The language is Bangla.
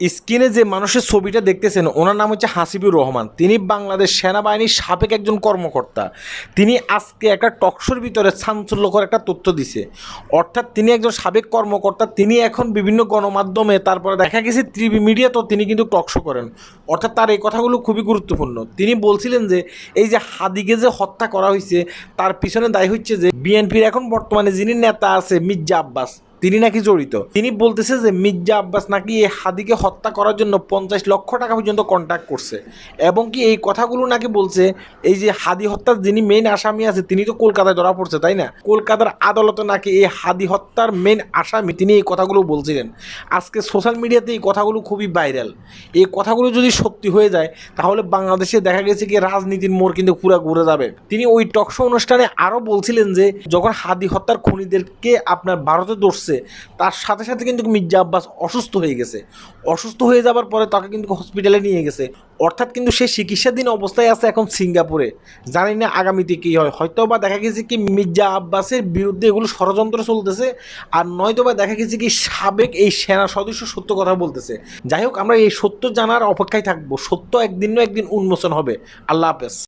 স্ক্রিনে যে মানুষের ছবিটা দেখতেছেন ওনার নাম হচ্ছে হাসিবুর রহমান। তিনি বাংলাদেশ সেনাবাহিনীর সাবেক একজন কর্মকর্তা। তিনি আজকে একটা টকশোর ভিতরে চাঞ্চল্যকর একটা তথ্য দিছে। অর্থাৎ তিনি একজন সাবেক কর্মকর্তা, তিনি এখন বিভিন্ন গণমাধ্যমে, তারপরে দেখা গেছে টিভি মিডিয়াতেও তিনি কিন্তু টকশো করেন। অর্থাৎ তার এই কথাগুলো খুবই গুরুত্বপূর্ণ। তিনি বলছিলেন যে এই যে হাদিকে যে হত্যা করা হয়েছে তার পিছনে দায়ী হচ্ছে যে বিএনপির এখন বর্তমানে যিনি নেতা আছে মির্জা আব্বাস, তিনি নাকি জড়িত। তিনি বলতেছে যে মির্জা আব্বাস নাকি এই হাদিকে হত্যা করার জন্য 50 লক্ষ টাকা পর্যন্ত কন্ট্যাক্ট করছে, এবং কি এই কথাগুলো নাকি বলছে এই যে হাদি হত্যার যিনি মেইন আসামি আছে তিনি তো কলকাতায় ধরা পড়ছে, তাই না? কলকাতার আদালতে নাকি এই হাদি হত্যার মেইন আসামি তিনি এই কথাগুলো বলছিলেন। আজকে সোশ্যাল মিডিয়াতে এই কথাগুলো খুবই ভাইরাল। এই কথাগুলো যদি সত্যি হয়ে যায় তাহলে বাংলাদেশে দেখা গেছে কি রাজনীতির মোড় কিন্তু পুরো ঘুরে যাবে। তিনি ওই টকশো অনুষ্ঠানে আরও বলছিলেন যে যখন হাদি হত্যার খুনিদেরকে আপনার ভারতে ধরছে তার সাথে সাথে কিন্তু মির্জা আব্বাস অসুস্থ হয়ে গেছে। অসুস্থ হয়ে যাবার পরে তাকে কিন্তু হসপিটালে নিয়ে গেছে। অর্থাৎ কিন্তু সে চিকিৎসাধীন অবস্থায় আছে এখন সিঙ্গাপুরে। জানি না আগামীতে কী হয়। হয়তো বা দেখা গেছে কি মির্জা আব্বাসের বিরুদ্ধে এগুলো ষড়যন্ত্র চলতেছে, আর নয়তো বা দেখা গেছে কি সাবেক এই সেনা সদস্য সত্য কথা বলতেছে। যাই হোক, আমরা এই সত্য জানার অপেক্ষায় থাকবো। সত্য একদিন না একদিন উন্মোচন হবে। আল্লাহ হাফেজ।